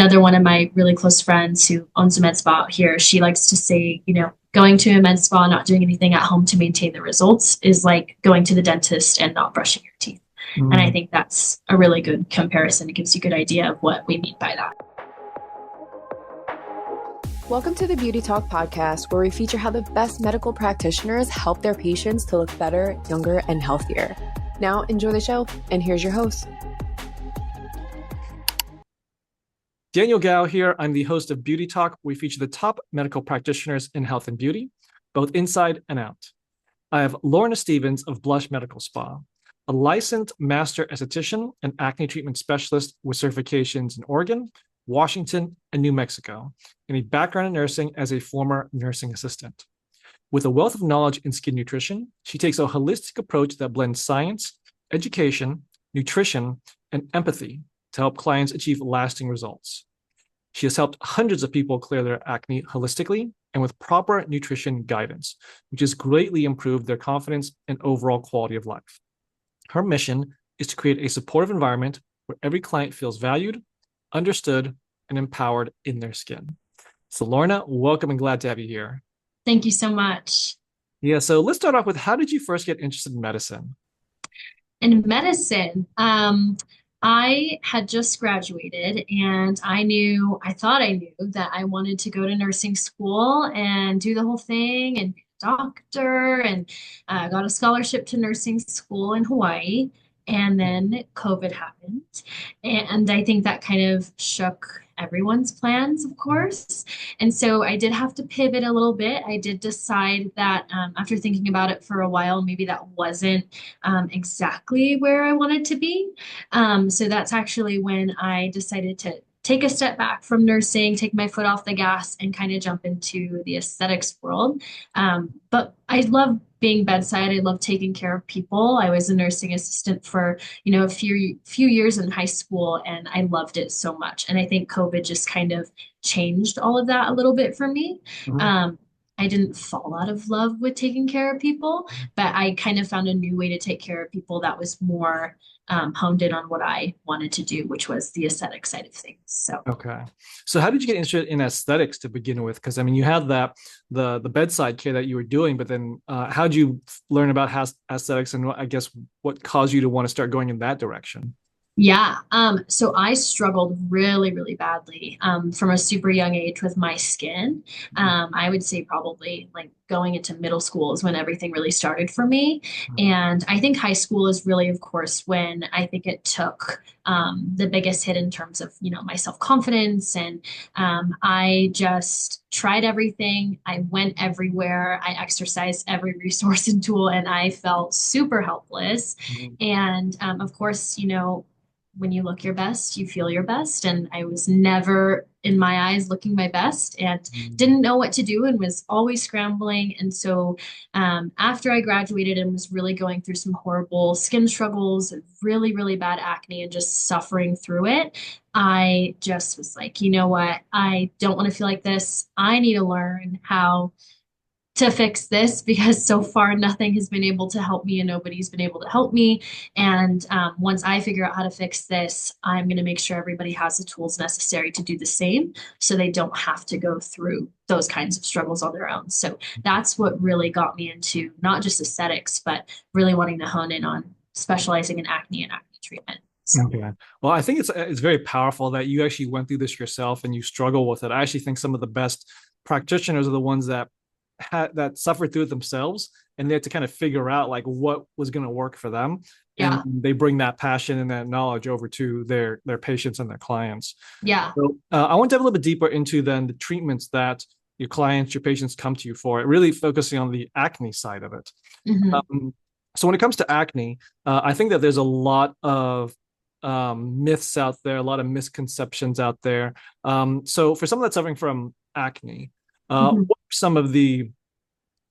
Another one of my really close friends who owns a med spa out here, she likes to say, going to a med spa, not doing anything at home to maintain the results is like going to the dentist and not brushing your teeth. And I Mm. think that's a really good comparison. It gives you a good idea of what we mean by that. Welcome to the Beauty Talk podcast, where we feature how the best medical practitioners help their patients to look better, younger, and healthier. Now, enjoy the show, and here's your host. Daniel Gao here. I'm the host of Beauty Talk. We feature the top medical practitioners in health and beauty, both inside and out. I have Lorna Stevens of Blush Medical Spa, a licensed master esthetician and acne treatment specialist with certifications in Oregon, Washington, and New Mexico, and a background in nursing as a former nursing assistant. With a wealth of knowledge in skin nutrition, she takes a holistic approach that blends science, education, nutrition, and empathy to help clients achieve lasting results. She has helped hundreds of people clear their acne holistically and with proper nutrition guidance, which has greatly improved their confidence and overall quality of life. Her mission is to create a supportive environment where every client feels valued, understood, and empowered in their skin. So Lorna, welcome and glad to have you here. Thank you so much. Yeah, so let's start off with, how did you first get interested in medicine? In medicine, I had just graduated and I thought I knew that I wanted to go to nursing school and do the whole thing and be a doctor and got a scholarship to nursing school in Hawaii. And then COVID happened. And I think that kind of shook everyone's plans, of course. And so I did have to pivot a little bit. I did decide that after thinking about it for a while, maybe that wasn't exactly where I wanted to be. So that's actually when I decided to take a step back from nursing, take my foot off the gas, and kind of jump into the aesthetics world. But I love being bedside. I love taking care of people. I was a nursing assistant for, a few years in high school, and I loved it so much. And I think COVID just kind of changed all of that a little bit for me. Mhm. Um, I didn't fall out of love with taking care of people, but I kind of found a new way to take care of people that was more honed in on what I wanted to do, which was the aesthetic side of things. So Okay. So how did you get interested in aesthetics to begin with? Because I mean, you had the bedside care that you were doing, but then how did you learn about aesthetics, and I guess what caused you to want to start going in that direction? yeah, so I struggled really, really badly from a super young age with my skin. I would say probably like going into middle school is when everything really started for me. And I think high school is really, of course, when I think it took the biggest hit in terms of, my self-confidence. And I just tried everything. I went everywhere. I exercised every resource and tool, and I felt super helpless. Mhm. And of course, when you look your best, you feel your best. And I was never, in my eyes, looking my best and didn't know what to do and was always scrambling. And so after I graduated and was really going through some horrible skin struggles, really, really bad acne, and just suffering through it, I just was like, you know what? I don't want to feel like this. I need to learn how to fix this because so far nothing has been able to help me and nobody's been able to help me. And once I figure out how to fix this, I'm going to make sure everybody has the tools necessary to do the same so they don't have to go through those kinds of struggles on their own. So that's what really got me into not just aesthetics, but really wanting to hone in on specializing in acne and acne treatment. So. Okay. Well, I think it's very powerful that you actually went through this yourself and you struggle with it. I actually think some of the best practitioners are the ones that suffered through it themselves, and they had to kind of figure out like what was going to work for them, and Yeah. they bring that passion and that knowledge over to their patients and their clients. Yeah. So I want to dive a little bit deeper into then the treatments that your clients, your patients come to you for, really focusing on the acne side of it. Hmm. So when it comes to acne, I think that there's a lot of myths out there, a lot of misconceptions out there. So for someone that's suffering from acne, Hmm. what are some of the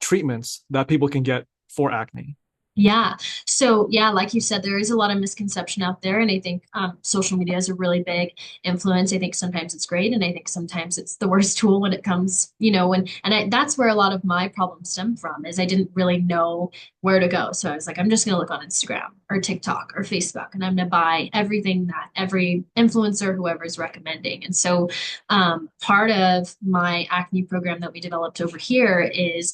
treatments that people can get for acne? Yeah. So, yeah, like you said, there is a lot of misconception out there. And I think social media is a really big influence. I think sometimes it's great. And I think sometimes it's the worst tool when it comes, that's where a lot of my problems stem from is I didn't really know where to go. So I was like, I'm just going to look on Instagram. or TikTok or Facebook, and I'm going to buy everything that every influencer, whoever is recommending. And so part of my acne program that we developed over here is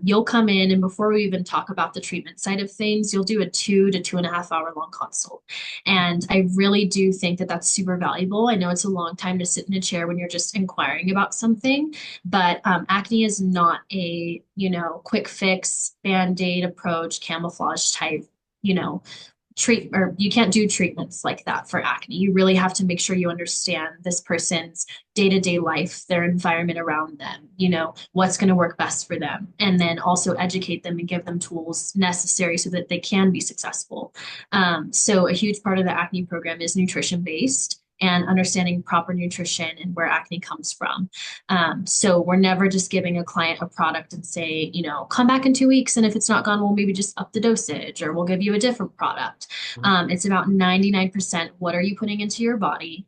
you'll come in, and before we even talk about the treatment side of things, you'll do a 2 to 2.5 hour long consult. And I really do think that that's super valuable. I know it's a long time to sit in a chair when you're just inquiring about something, but acne is not a, quick fix, band-aid approach, camouflage type, treat, or you can't do treatments like that for acne. You really have to make sure you understand this person's day-to-day life, their environment around them, what's going to work best for them, and then also educate them and give them tools necessary so that they can be successful. So a huge part of the acne program is nutrition based and understanding proper nutrition and where acne comes from. So we're never just giving a client a product and say, come back in 2 weeks, and if it's not gone, we'll maybe just up the dosage or we'll give you a different product. It's about 99% what are you putting into your body?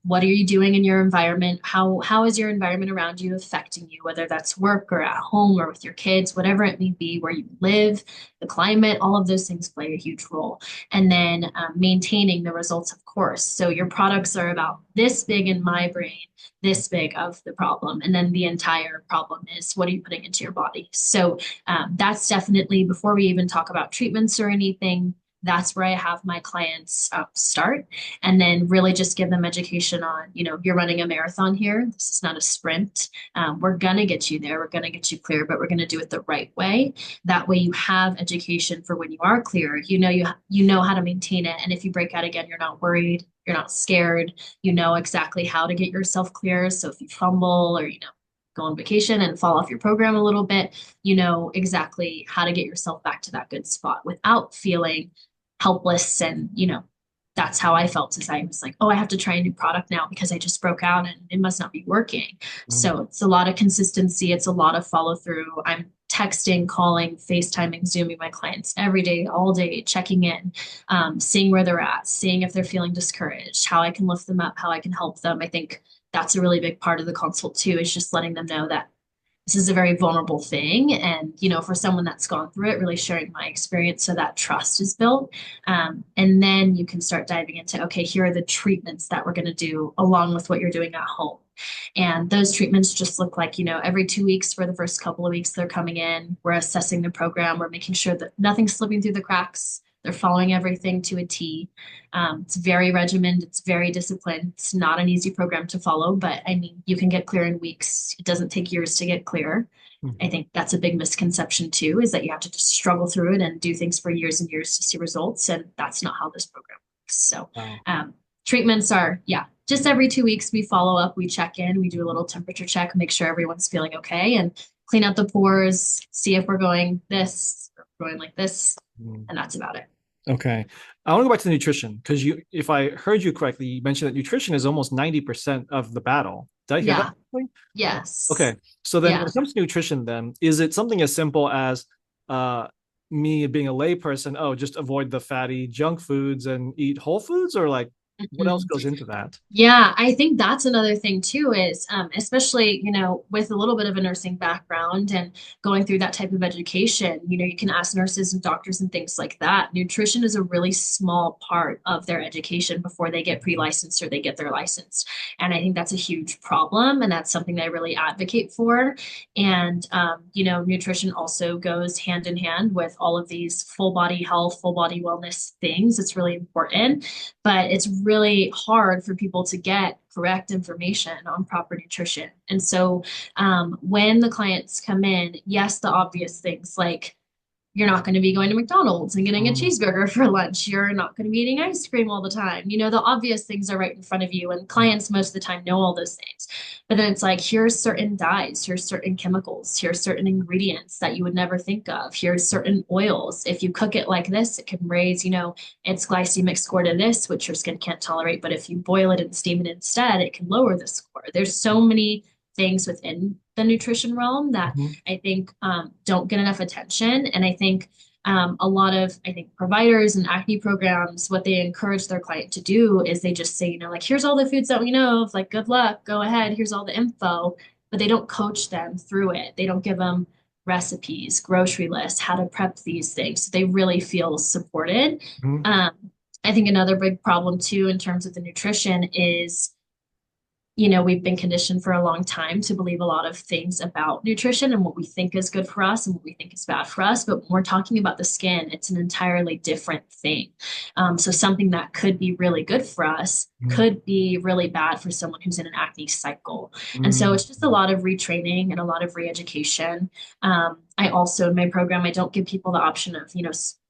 What are you doing in your environment? How is your environment around you affecting you, whether that's work or at home or with your kids, whatever it may be, where you live, the climate, all of those things play a huge role. And then maintaining the results, of course. So your products are about this big in my brain, this big of the problem. And then the entire problem is what are you putting into your body? So that's definitely, before we even talk about treatments or anything, that's where I have my clients start, and then really just give them education on, you're running a marathon here. This is not a sprint. We're going to get you there. We're going to get you clear, but we're going to do it the right way. That way you have education for when you are clear, you know how to maintain it. And if you break out again, you're not worried. You're not scared. You know exactly how to get yourself clear. So if you fumble or, go on vacation and fall off your program a little bit, you know exactly how to get yourself back to that good spot without feeling helpless. And, that's how I felt, as I was like, oh, I have to try a new product now because I just broke out and it must not be working. So it's a lot of consistency. It's a lot of follow through. I'm texting, calling, FaceTiming, Zooming my clients every day, all day, checking in, seeing where they're at, seeing if they're feeling discouraged, how I can lift them up, how I can help them. I think that's a really big part of the consult too, is just letting them know that this is a very vulnerable thing. And, for someone that's gone through it, really sharing my experience so that trust is built. And then you can start diving into, okay, here are the treatments that we're going to do along with what you're doing at home. And those treatments just look like, every 2 weeks for the first couple of weeks they're coming in, we're assessing the program, we're making sure that nothing's slipping through the cracks. They're following everything to a T. It's very regimented. It's very disciplined. It's not an easy program to follow, but I mean, you can get clear in weeks. It doesn't take years to get clear. I think that's a big misconception too, is that you have to just struggle through it and do things for years and years to see results. And that's not how this program works. So treatments are, just every 2 weeks we follow up, we check in, we do a little temperature check, make sure everyone's feeling okay, and clean out the pores, see if we're going this, or going like this, and that's about it. Okay. I want to go back to nutrition because if I heard you correctly, you mentioned that nutrition is almost 90% of the battle. Did I hear that correctly? Yes. Okay. So then when it comes to nutrition, then is it something as simple as me being a layperson, just avoid the fatty junk foods and eat whole foods, or like what else goes into that? Yeah, I think that's another thing too, is especially, with a little bit of a nursing background and going through that type of education, you can ask nurses and doctors and things like that. Nutrition is a really small part of their education before they get pre-licensed or they get their license. And I think that's a huge problem. And that's something that I really advocate for. And, nutrition also goes hand in hand with all of these full body health, full body wellness things. It's really important, but it's really hard for people to get correct information on proper nutrition. And so when the clients come in, yes, the obvious things like you're not going to be going to McDonald's and getting a cheeseburger for lunch. You're not going to be eating ice cream all the time. The obvious things are right in front of you, and clients most of the time know all those things. But then it's like, here's certain dyes, here's certain chemicals, here's certain ingredients that you would never think of. Here's certain oils. If you cook it like this, it can raise, its glycemic score to this, which your skin can't tolerate. But if you boil it and steam it instead, it can lower the score. There's so many things within the nutrition realm that I think don't get enough attention. And I think a lot of, providers and acne programs, what they encourage their client to do is they just say, like, here's all the foods that we know of, like, good luck, go ahead, here's all the info, but they don't coach them through it. They don't give them recipes, grocery lists, how to prep these things. So they really feel supported. Mhm. Um, I think another big problem too, in terms of the nutrition is, we've been conditioned for a long time to believe a lot of things about nutrition and what we think is good for us and what we think is bad for us. But when we're talking about the skin, it's an entirely different thing. So something that could be really good for us Mhm. could be really bad for someone who's in an acne cycle. And so Mhm. it's just a lot of retraining and a lot of re-education. I also, in my program, I don't give people the option of,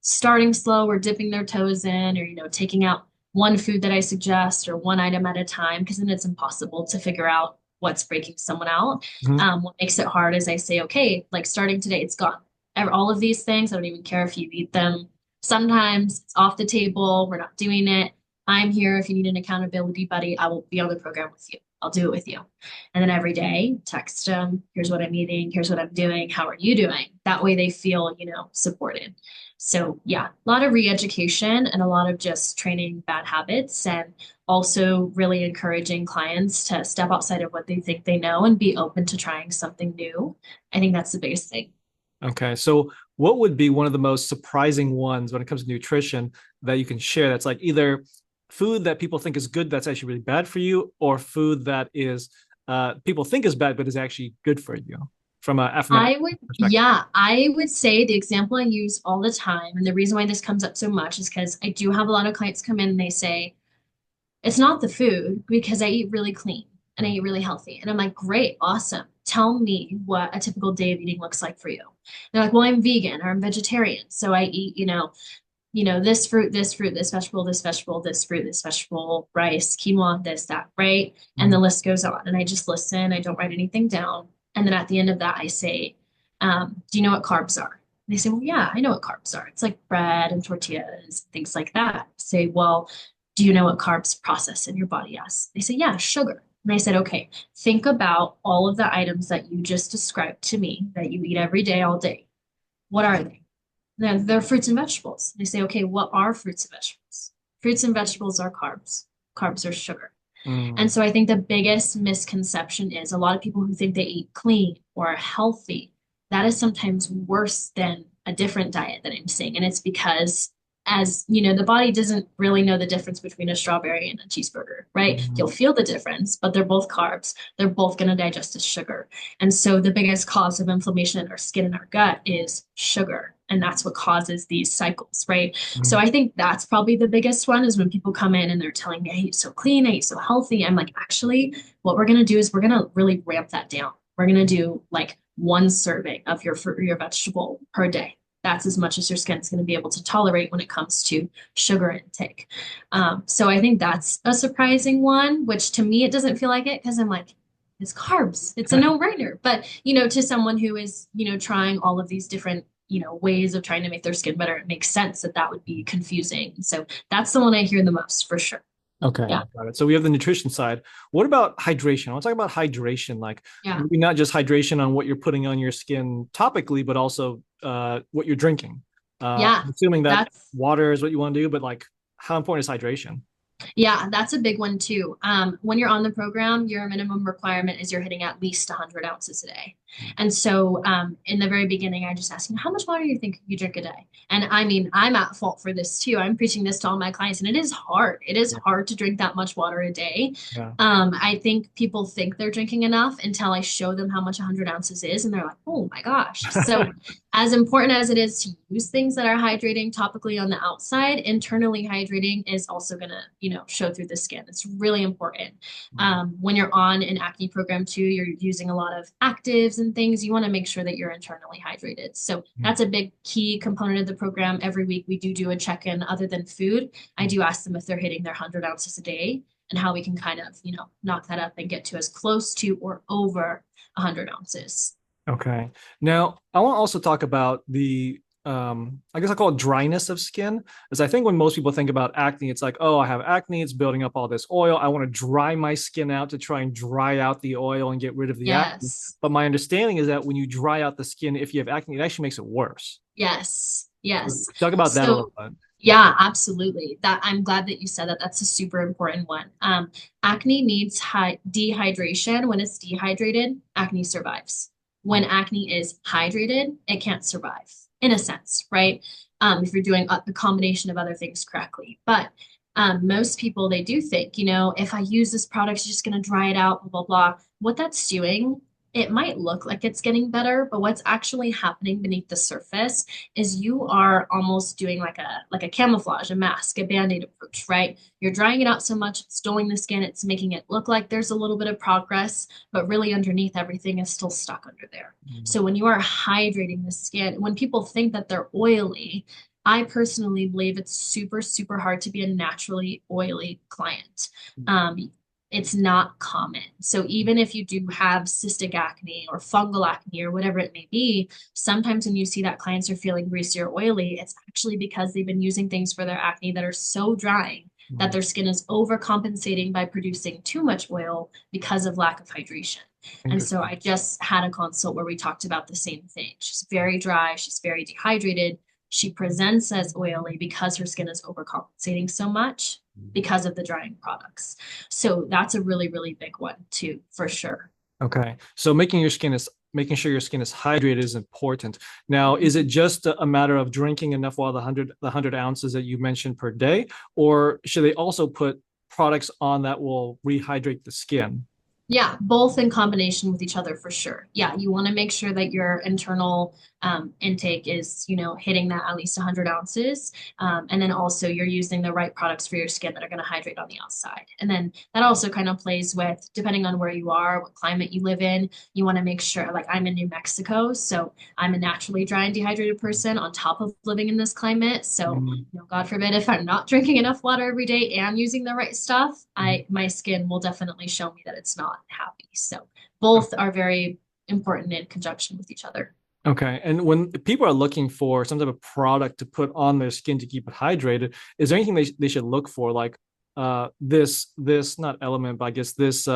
starting slow or dipping their toes in or, taking out one food that I suggest or one item at a time, because then it's impossible to figure out what's breaking someone out. Mhm. What makes it hard is I say, okay, like starting today, it's gone. All of these things, I don't even care if you eat them. Sometimes it's off the table. We're not doing it. I'm here. If you need an accountability buddy, I will be on the program with you. I'll do it with you. And then every day, text them, here's what I'm eating, here's what I'm doing, how are you doing? That way they feel, supported. So yeah, a lot of re-education and a lot of just training bad habits and also really encouraging clients to step outside of what they think they know and be open to trying something new. I think that's the biggest thing. Okay. So what would be one of the most surprising ones when it comes to nutrition that you can share that's like either food that people think is good that's actually really bad for you, or food that is people think is bad but is actually good for you from a medical perspective? I would say the example I use all the time, and the reason why this comes up so much is because I do have a lot of clients come in and they say, it's not the food because I eat really clean and I eat really healthy. And I'm like, great, awesome. Tell me what a typical day of eating looks like for you. They're like, well, I'm vegan or I'm vegetarian. So I eat, this fruit, this vegetable, this vegetable, this fruit, this vegetable, rice, quinoa, this, that, right? And the Mhm. list goes on. And I just listen, I don't write anything down. And then at the end of that, I say, do you know what carbs are? And they say, well, yeah, I know what carbs are. It's like bread and tortillas, things like that. I say, well, do you know what carbs process in your body as? They say, yeah, sugar. And I said, okay, think about all of the items that you just described to me that you eat every day, all day. What are they? They're fruits and vegetables. They say, okay, what are fruits and vegetables? Fruits and vegetables are carbs. Carbs are sugar. And Mm. so I think the biggest misconception is a lot of people who think they eat clean or are healthy, that is sometimes worse than a different diet that I'm seeing. And it's because, as you know, the body doesn't really know the difference between a strawberry and a cheeseburger, right? You'll Mhm. feel the difference, but they're both carbs. They're both going to digest as sugar. And so the biggest cause of inflammation in our skin and our gut is sugar. And that's what causes these cycles, right? So Mhm. I think that's probably the biggest one is when people come in and they're telling me I eat so clean, I eat so healthy. I'm like, actually, what we're gonna do is we're gonna really ramp that down. We're gonna do like one serving of your fruit or your vegetable per day. That's as much as your skin's going to be able to tolerate when it comes to sugar intake. So I think that's a surprising one, which to me it doesn't feel like it because I'm like, it's carbs. It's a no-brainer. But to someone who is trying all of these different ways of trying to make their skin better, it makes sense that that would be confusing. So that's the one I hear the most for sure. Okay, Yeah. got it. So we have the nutrition side. What about hydration? I want to talk about hydration, like Yeah. maybe not just hydration on what you're putting on your skin topically, but also what you're drinking. Yeah. I'm assuming that That's water is what you want to do, but like how important is hydration? Yeah, that's a big one too. When you're on the program, your minimum requirement is you're hitting at least 100 ounces a day. And so, in the very beginning, I just asked how much water do you think you drink a day? And I mean, I'm at fault for this too. I'm preaching this to all my clients, and it is hard. It is Yeah. hard to drink that much water a day. Yeah. I think people think they're drinking enough until I show them how much 100 ounces is, and they're like, oh my gosh. So, as important as it is to use things that are hydrating topically on the outside, internally hydrating is also going to, show through the skin. It's really important. When you're on an acne program too, you're using a lot of actives and things. You want to make sure that you're internally hydrated. So that's a big key component of the program. Every week we do a check-in other than food. I do ask them if they're hitting their 100 ounces a day and how we can kind of, knock that up and get to as close to or over 100 ounces. Okay. Now, I want to also talk about the I guess I call it dryness of skin. As I think when most people think about acne, it's like, oh, I have acne, it's building up all this oil. I want to dry my skin out to try and dry out the oil and get rid of the acne. Yes. But my understanding is that when you dry out the skin, if you have acne, it actually makes it worse. Yes. So Yes. talk about that a little So bit. yeah, absolutely. That I'm glad that you said that. That's a super important one. Acne needs dehydration. When it's dehydrated, acne survives. when acne is hydrated, it can't survive in a sense, right? If you're doing a combination of other things correctly. But most people, they do think, if I use this product, it's just going to dry it out, blah, blah, blah. What that's doing, it might look like it's getting better, but what's actually happening beneath the surface is you are almost doing like a camouflage, a mask, a band-aid approach, right? You're drying it out so much, it's dulling the skin, it's making it look like there's a little bit of progress, but really underneath everything is still stuck under there. So when you are hydrating the skin, when people think that they're oily, I personally believe it's super, super hard to be a naturally oily client. It's not common. So even if you do have cystic acne or fungal acne or whatever it may be, sometimes when you see that clients are feeling greasy or oily, it's actually because they've been using things for their acne that are so drying that their skin is overcompensating by producing too much oil because of lack of hydration. And so I just had a consult where we talked about the same thing. She's very dry, she's very dehydrated. She presents as oily because her skin is overcompensating so much because of the drying products. So that's a really, really big one too, for sure. Okay. So making sure your skin is hydrated is important. Now, is it just a matter of drinking enough water, the 100 ounces that you mentioned per day, or should they also put products on that will rehydrate the skin? Yeah, both in combination with each other for sure. Yeah, you want to make sure that your internal intake is, hitting that at least 100 ounces. And then also you're using the right products for your skin that are going to hydrate on the outside. And then that also kind of plays with, depending on where you are, what climate you live in, you want to make sure, like I'm in New Mexico, so I'm a naturally dry and dehydrated person on top of living in this climate. So, God forbid, if I'm not drinking enough water every day and using the right stuff, my skin will definitely show me that it's not happy. So both are very important in conjunction with each other. Okay. And when people are looking for some type of product to put on their skin to keep it hydrated, is there anything they should look for? Like this not element, but I guess this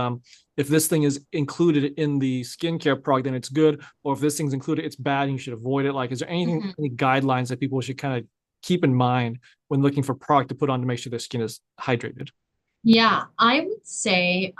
if this thing is included in the skincare product, then it's good. Or if this thing's included, it's bad and you should avoid it. Like, is there anything, any guidelines that people should kind of keep in mind when looking for product to put on to make sure their skin is hydrated? Yeah, I would say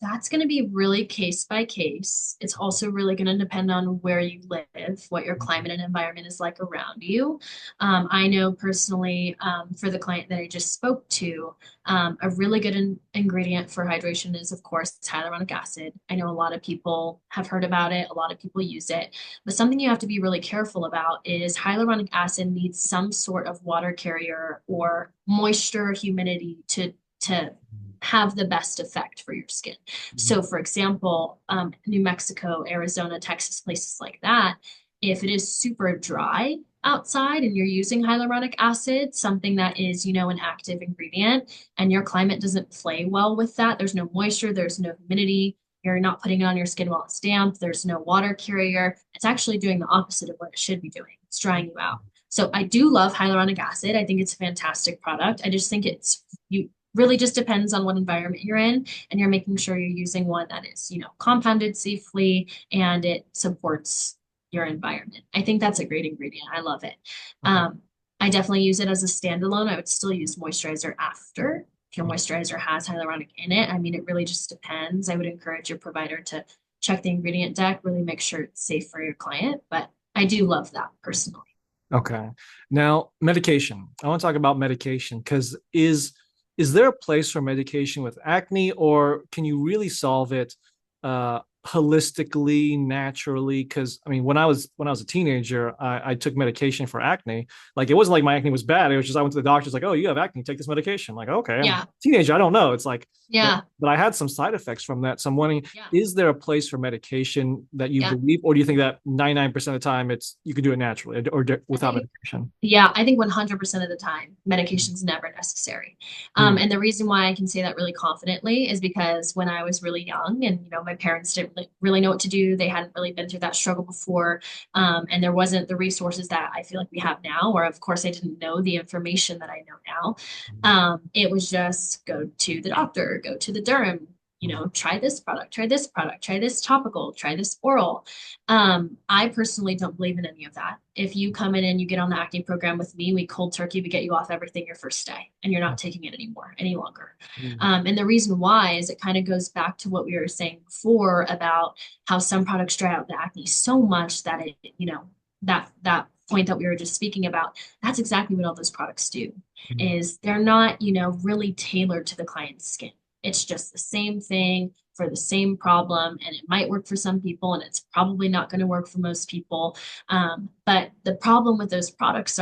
that's going to be really case by case. It's also really going to depend on where you live, what your climate and environment is like around you. I know personally for the client that I just spoke to, a really good ingredient for hydration is, of course, hyaluronic acid. I know a lot of people have heard about it, a lot of people use it, but something you have to be really careful about is hyaluronic acid needs some sort of water carrier or moisture, humidity to have the best effect for your skin. So, for example, New Mexico, Arizona, Texas, places like that, if it is super dry outside and you're using hyaluronic acid, something that is, an active ingredient, and your climate doesn't play well with that, there's no moisture, there's no humidity, you're not putting it on your skin while it's damp, there's no water carrier, it's actually doing the opposite of what it should be doing. It's drying you out. So I do love hyaluronic acid. I think it's a fantastic product. I just think you really just depends on what environment you're in, and you're making sure you're using one that is, compounded safely and it supports your environment. I think that's a great ingredient. I love it. I definitely use it as a standalone. I would still use moisturizer after. If your moisturizer has hyaluronic in it, I mean, it really just depends. I would encourage your provider to check the ingredient deck, really make sure it's safe for your client. But I do love that personally. Okay. Now, medication. I want to talk about medication because is there a place for medication with acne, or can you really solve it holistically, naturally? Because I mean, when I was a teenager, I took medication for acne. Like it wasn't like my acne was bad. It was just I went to the doctor's like, oh, you have acne, take this medication. I'm like, okay, I'm Yeah. a teenager. I don't know. It's like, Yeah. but I had some side effects from that. So I'm wondering, Yeah. is there a place for medication that you Yeah. believe, or do you think that 99% of the time you can do it naturally or without think medication? Yeah, I think 100% of the time, medication's never necessary. And the reason why I can say that really confidently is because when I was really young and, my parents didn't really know what to do, they hadn't really been through that struggle before. And there wasn't the resources that I feel like we have now, or of course I didn't know the information that I know now. It was just go to the doctor, go to the derm, try this product, try this product, try this topical, try this oral. I personally don't believe in any of that. If you come in and you get on the acne program with me, we cold turkey, we get you off everything your first day, and you're not taking it any longer. And the reason why is it kind of goes back to what we were saying before about how some products dry out the acne so much that that point that we were just speaking about, that's exactly what all those products do, is they're not, really tailored to the client's skin. It's just the same thing for the same problem, and it might work for some people, and it's probably not going to work for most people. But the problem with those products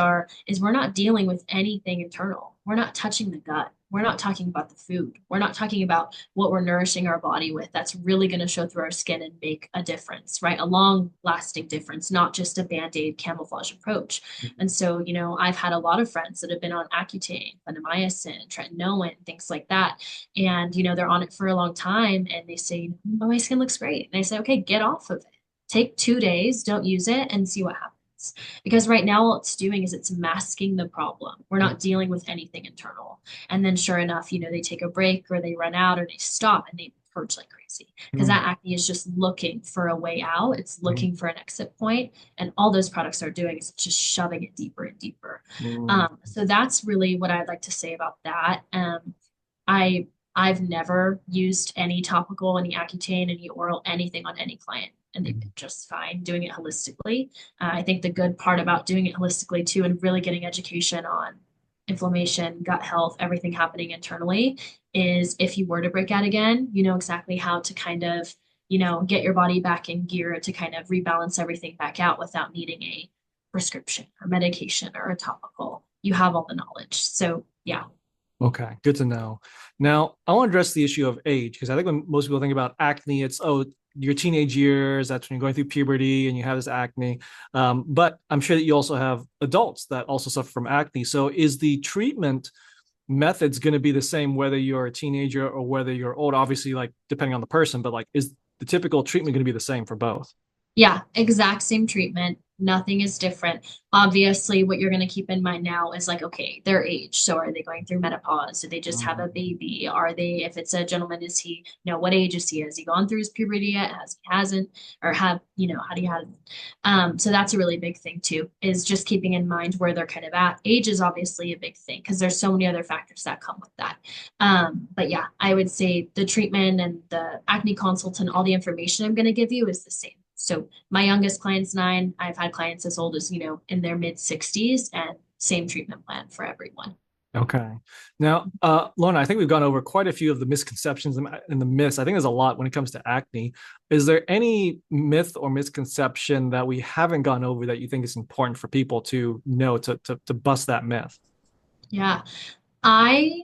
is we're not dealing with anything internal. We're not touching the gut. We're not talking about the food. We're not talking about what we're nourishing our body with. That's really going to show through our skin and make a difference, right? A long lasting difference, not just a band-aid camouflage approach. And so, I've had a lot of friends that have been on Accutane, clindamycin, tretinoin, things like that. And, they're on it for a long time and they say, oh, my skin looks great. And I say, okay, get off of it. Take 2 days, don't use it, and see what happens. Because right now, all it's doing is it's masking the problem. We're not dealing with anything internal. And then sure enough, they take a break or they run out or they stop and they purge like crazy. Because that acne is just looking for a way out. It's looking for an exit point. And all those products are doing is just shoving it deeper and deeper. So that's really what I'd like to say about that. I've never used any topical, any Accutane, any oral, anything on any client, and they've been just fine doing it holistically. I think the good part about doing it holistically too, and really getting education on inflammation, gut health, everything happening internally, is if you were to break out again, you know exactly how to kind of, get your body back in gear to kind of rebalance everything back out without needing a prescription or medication or a topical. You have all the knowledge. So yeah. Okay, good to know. Now, I want to address the issue of age, because I think when most people think about acne, it's, your teenage years, that's when you're going through puberty and you have this acne. But I'm sure that you also have adults that also suffer from acne. So is the treatment methods going to be the same whether you're a teenager or whether you're old? Obviously, like depending on the person, but like is the typical treatment going to be the same for both? Yeah, exact same treatment. Nothing is different. Obviously, what you're going to keep in mind now is like, okay, their age. So are they going through menopause? Do they just have a baby? Are they, if it's a gentleman, is he, what age is he? Has he gone through his puberty yet? Hasn't? Or how do you have it? So that's a really big thing too, is just keeping in mind where they're kind of at. Age is obviously a big thing because there's so many other factors that come with that. But yeah, I would say the treatment and the acne consult and all the information I'm going to give you is the same. So my youngest client's 9. I've had clients as old as, in their mid 60s, and same treatment plan for everyone. Okay. Now, Lorna, I think we've gone over quite a few of the misconceptions and the myths. I think there's a lot when it comes to acne. Is there any myth or misconception that we haven't gone over that you think is important for people to know to bust that myth? Yeah. I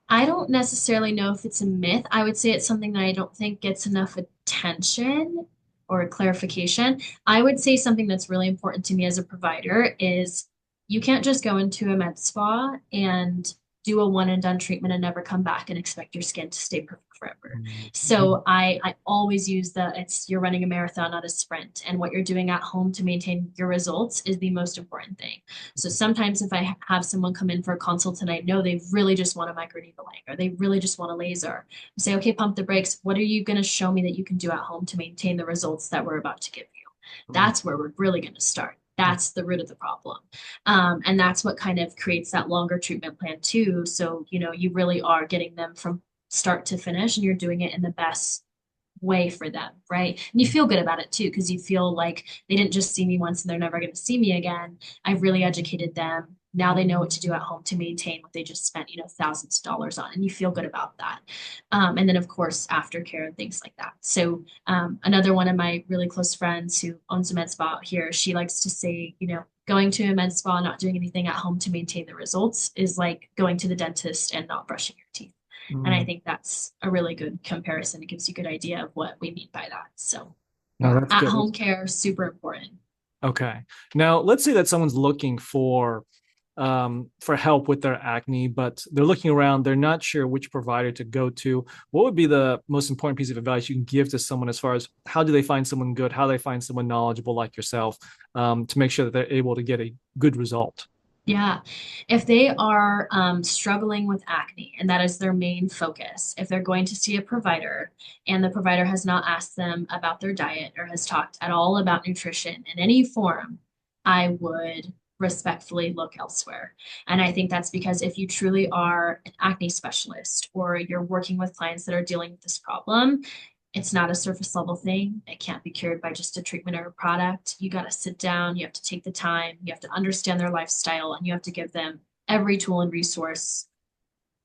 don't necessarily know if it's a myth. I would say it's something that I don't think gets enough attention or clarification. I would say something that's really important to me as a provider is you can't just go into a med spa and do a one and done treatment and never come back and expect your skin to stay perfect forever. So I always use you're running a marathon, not a sprint. And what you're doing at home to maintain your results is the most important thing. So sometimes if I have someone come in for a consult and I know they really just want a microneedling or they really just want a laser, I say, okay, pump the brakes. What are you going to show me that you can do at home to maintain the results that we're about to give you? That's where we're really going to start. That's the root of the problem. And that's what kind of creates that longer treatment plan too. So, you really are getting them from start to finish and you're doing it in the best way for them, right? And you feel good about it too, because you feel like they didn't just see me once and they're never going to see me again. I've really educated them. Now they know what to do at home to maintain what they just spent, thousands of dollars on, and you feel good about that. And then of course, aftercare and things like that. So another one of my really close friends who owns a med spa out here, she likes to say, going to a med spa, not doing anything at home to maintain the results is like going to the dentist and not brushing your teeth. And I think that's a really good comparison. It gives you a good idea of what we mean by that. So No, that's at good. home care, super important. Okay. Now, let's say that someone's looking for help with their acne, but they're looking around, they're not sure which provider to go to. What would be the most important piece of advice you can give to someone as far as how do they find someone good, how do they find someone knowledgeable like yourself, to make sure that they're able to get a good result? Yeah. If they are struggling with acne and that is their main focus, if they're going to see a provider and the provider has not asked them about their diet or has talked at all about nutrition in any form, I would respectfully look elsewhere. And I think that's because if you truly are an acne specialist or you're working with clients that are dealing with this problem, it's not a surface level thing. It can't be cured by just a treatment or a product. You got to sit down, you have to take the time, you have to understand their lifestyle, and you have to give them every tool and resource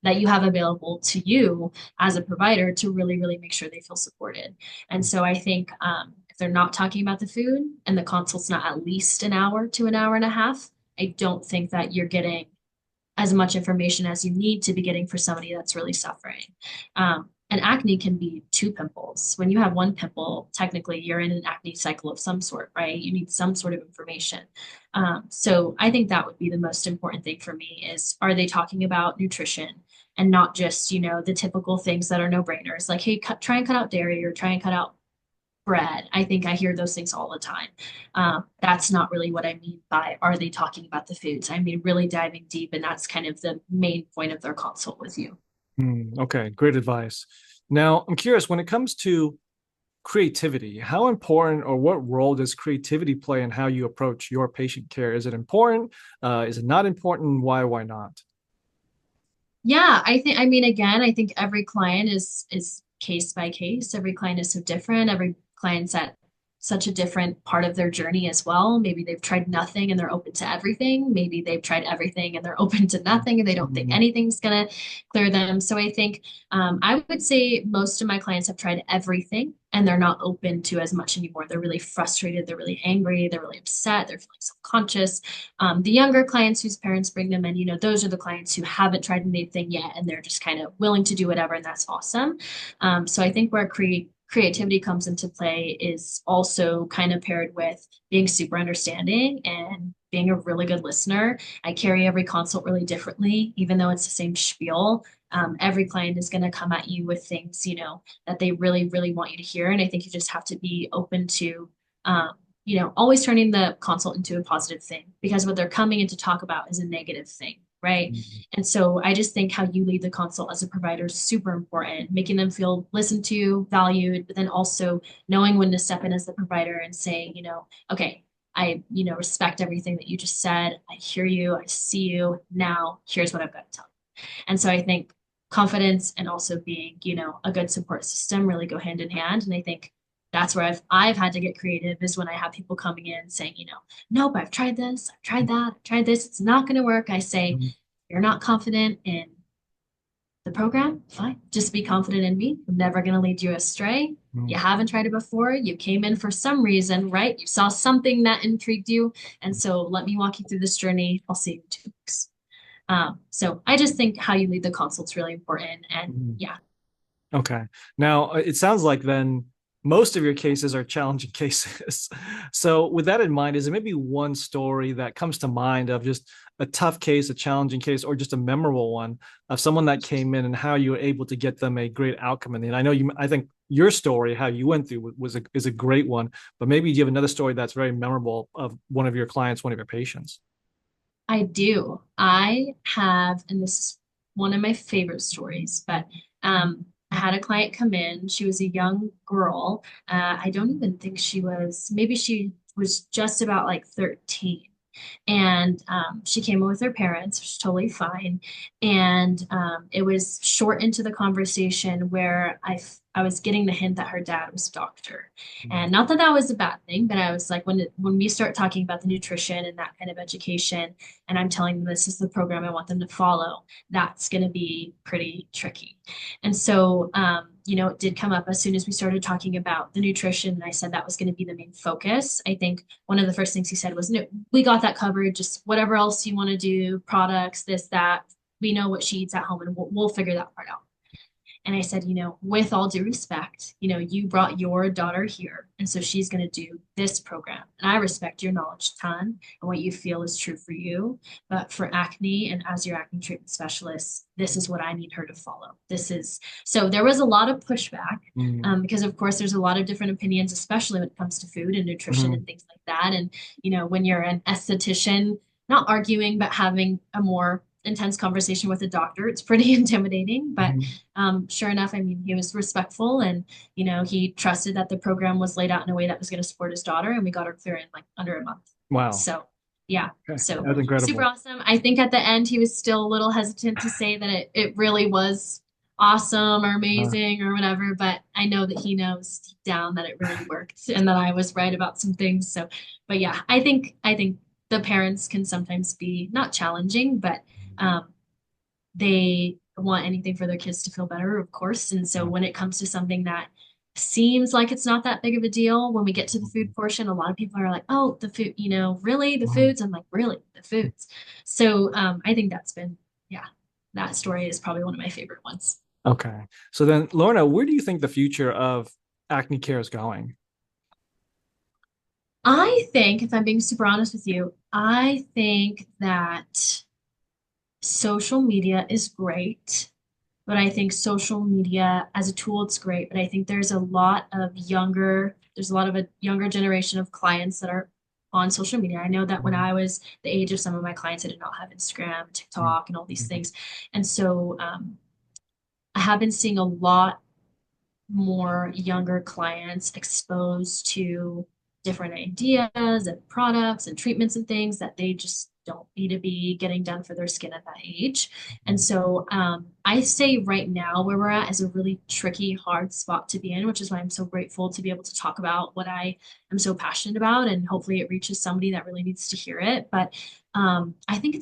that you have available to you as a provider to really, really make sure they feel supported. And so I think if they're not talking about the food and the consult's not at least an hour to an hour and a half, I don't think that you're getting as much information as you need to be getting for somebody that's really suffering. And acne can be two pimples. When you have one pimple, technically you're in an acne cycle of some sort, right? You need some sort of information. So I think that would be the most important thing for me is, are they talking about nutrition and not just, the typical things that are no brainers, like, hey, try and cut out dairy or try and cut out bread. I think I hear those things all the time. That's not really what I mean by, are they talking about the foods? I mean, really diving deep, and that's kind of the main point of their consult with you. Okay, great advice. Now, I'm curious, when it comes to creativity, how important or what role does creativity play in how you approach your patient care? Is it important? Is it not important? Why not? Yeah, I mean, again, I think every client is case by case. Every client is so different. Every client's at such a different part of their journey as well. Maybe they've tried nothing and they're open to everything. Maybe they've tried everything and they're open to nothing and they don't think Mhm. anything's gonna clear them. So I think I would say most of my clients have tried everything and they're not open to as much anymore. They're really frustrated, they're really angry, they're really upset, they're feeling self-conscious. The younger clients whose parents bring them in, those are the clients who haven't tried anything yet and they're just kind of willing to do whatever, and that's awesome. So I think where creativity comes into play is also kind of paired with being super understanding and being a really good listener. I carry every consult really differently, even though it's the same spiel. Every client is going to come at you with things, that they really, really want you to hear. And I think you just have to be open to always turning the consult into a positive thing, because what they're coming in to talk about is a negative thing, right? Mhm. And so I just think how you lead the consult as a provider is super important, making them feel listened to, valued, but then also knowing when to step in as the provider and say, okay, I, respect everything that you just said. I hear you. I see you. Now, here's what I've got to tell you. And so I think confidence and also being, a good support system really go hand in hand. And I think that's where I've had to get creative, is when I have people coming in saying, nope, I've tried this, I've tried that, I've tried this, it's not going to work. I say, Mhm. you're not confident in the program, fine. Just be confident in me. I'm never going to lead you astray. You Mhm. haven't tried it before. You came in for some reason, right? You saw something that intrigued you. And so let me walk you through this journey. I'll see you in 2 weeks. So I just think how you lead the consult's really important. And Mhm. yeah, Okay. Now, it sounds like then most of your cases are challenging cases. So, with that in mind, is there maybe one story that comes to mind of just a tough case, a challenging case, or just a memorable one of someone that came in and how you were able to get them a great outcome in the end? I think your story, how you went through, is a great one, but maybe you have another story that's very memorable of one of your clients, one of your patients. I do. I have, and this is one of my favorite stories, but I had a client come in. She was a young girl. I don't even think maybe she was just about like 13. And she came in with her parents, which is totally fine. And it was short into the conversation where I was getting the hint that her dad was a doctor. Mm. And not that that was a bad thing, but I was like, when we start talking about the nutrition and that kind of education, and I'm telling them this is the program I want them to follow, that's going to be pretty tricky. And so, it did come up as soon as we started talking about the nutrition. And I said that was going to be the main focus. I think one of the first things he said was, no, we got that covered. Just whatever else you want to do, products, this, that. We know what she eats at home, and we'll figure that part out. And I said, with all due respect, you brought your daughter here. And so she's going to do this program. And I respect your knowledge a ton and what you feel is true for you. But for acne and as your acne treatment specialist, this is what I need her to follow. So there was a lot of pushback, Mm. because, of course, there's a lot of different opinions, especially when it comes to food and nutrition Mhm. and things like that. And, when you're an esthetician, not arguing, but having a more intense conversation with a doctor. It's pretty intimidating, but Mhm. sure enough, I mean, he was respectful and, he trusted that the program was laid out in a way that was going to support his daughter, and we got her clear in like under a month. Wow. So, yeah. Okay. So That's super incredible. awesome. I think at the end, he was still a little hesitant to say that it really was awesome or Uh, amazing or whatever, but I know that he knows deep down that it really worked and that I was right about some things. So, but yeah, I think the parents can sometimes be not challenging, but um, they want anything for their kids to feel better, of course. And so yeah. when it comes to something that seems like it's not that big of a deal, when we get to the food portion, a lot of people are like, "Oh, the food, really the Mhm. foods?" I'm like, "Really the foods?" So I think that's been, yeah, that story is probably one of my favorite ones. Okay. So then, Lorna, where do you think the future of acne care is going? I think, if I'm being super honest with you, I think that social media is great, but I think social media as a tool, it's great. But I think there's a lot of a younger generation of clients that are on social media. I know that when Mhm. I was the age of some of my clients, I did not have Instagram, Mhm. TikTok, and all these Mhm. things. And so I have been seeing a lot more younger clients exposed to different ideas and products and treatments and things that they just don't need to be getting done for their skin at that age. And so I say right now where we're at is a really tricky, hard spot to be in, which is why I'm so grateful to be able to talk about what I am so passionate about. And hopefully it reaches somebody that really needs to hear it. But I think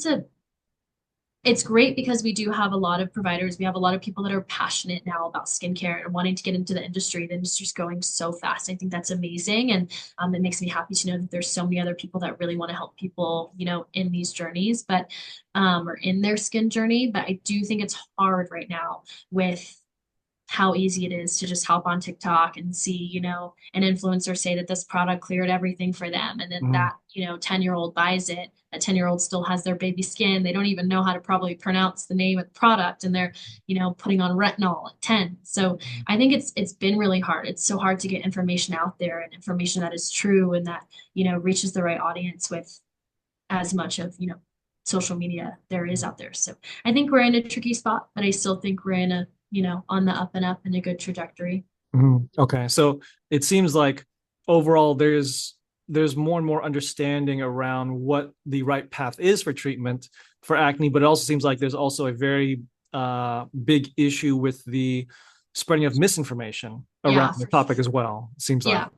it's great because we do have a lot of providers. We have a lot of people that are passionate now about skincare and wanting to get into the industry. The industry's going so fast. I think that's amazing. And it makes me happy to know that there's so many other people that really want to help people, in these journeys, but or in their skin journey. But I do think it's hard right now with how easy it is to just hop on TikTok and see, an influencer say that this product cleared everything for them. And then Mhm. that, 10-year-old buys it. That 10-year-old still has their baby skin. They don't even know how to probably pronounce the name of the product and they're, putting on retinol at 10. So I think it's been really hard. It's so hard to get information out there and information that is true and that, reaches the right audience with as much of, social media there is out there. So I think we're in a tricky spot, but I still think we're in a, on the up and up and a good trajectory. Mhm. Okay. So it seems like overall there's more and more understanding around what the right path is for treatment for acne, but it also seems like there's also a very big issue with the spreading of misinformation around Yeah, the for topic as sure. well, it seems like. Yeah.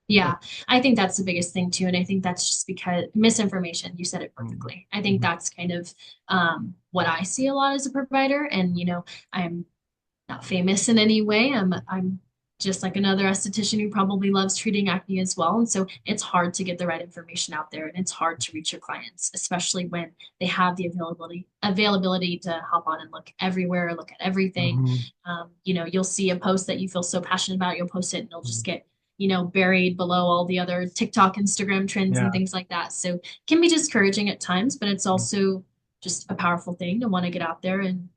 Yeah, I think that's the biggest thing too. And I think that's just because misinformation, you said it Mhm. perfectly. I think Mhm. that's kind of what I see a lot as a provider. And, I'm not famous in any way. I'm just like another esthetician who probably loves treating acne as well. And so it's hard to get the right information out there and it's hard to reach your clients, especially when they have the availability to hop on and look everywhere, look at everything. Mhm. You'll see a post that you feel so passionate about, you'll post it and it'll just Mhm. get buried below all the other TikTok, Instagram trends and Yeah. things like that. So it can be discouraging at times, but it's also just a powerful thing to want to get out there and,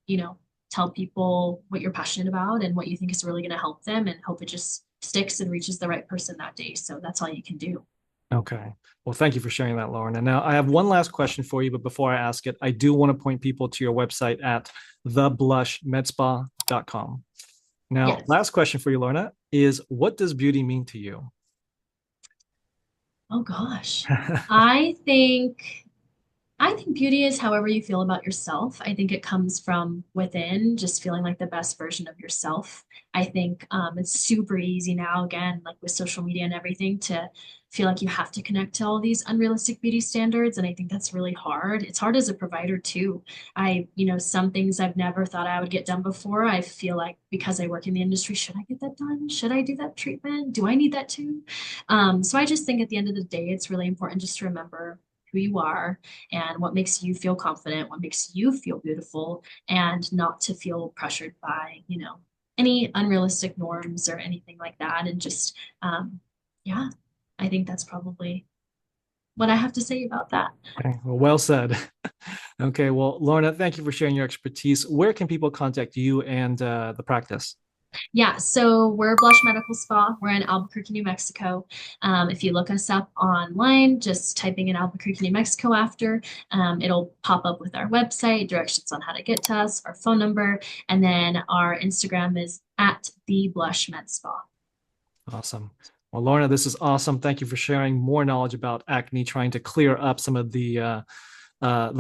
tell people what you're passionate about and what you think is really going to help them and hope it just sticks and reaches the right person that day. So that's all you can do. Okay. Well, thank you for sharing that, Lauren. And now I have one last question for you, but before I ask it, I do want to point people to your website at theblushmedspa.com. Now, Yes. last question for you, Lorna, is what does beauty mean to you? Oh gosh. I think I think beauty is however you feel about yourself. I think it comes from within, just feeling like the best version of yourself. I think it's super easy now, again, like with social media and everything, to feel like you have to connect to all these unrealistic beauty standards. And I think that's really hard. It's hard as a provider too. Some things I've never thought I would get done before. I feel like because I work in the industry, should I get that done? Should I do that treatment? Do I need that too? So I just think at the end of the day, it's really important just to remember who you are and what makes you feel confident, what makes you feel beautiful, and not to feel pressured by, any unrealistic norms or anything like that. And just, yeah, I think that's probably what I have to say about that. Okay, well said. Okay, well, Lorna, thank you for sharing your expertise. Where can people contact you and the practice? Yeah, so we're Blush Medical Spa. We're in Albuquerque, New Mexico. If you look us up online, just typing in Albuquerque, New Mexico after, it'll pop up with our website, directions on how to get to us, our phone number, and then our Instagram is at the Blush Med Spa. Awesome. Well, Lorna, this is awesome. Thank you for sharing more knowledge about acne, trying to clear up some of the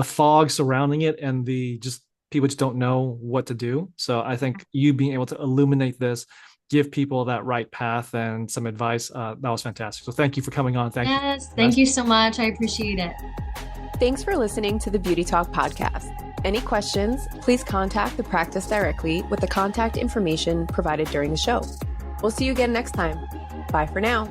fog surrounding it and the just people just don't know what to do. So I think you being able to illuminate this, give people that right path and some advice, that was fantastic. So thank you for coming on. Thank you. Yes, thank you so much. I appreciate it. Thanks for listening to the Beauty Talk podcast. Any questions, please contact the practice directly with the contact information provided during the show. We'll see you again next time. Bye for now.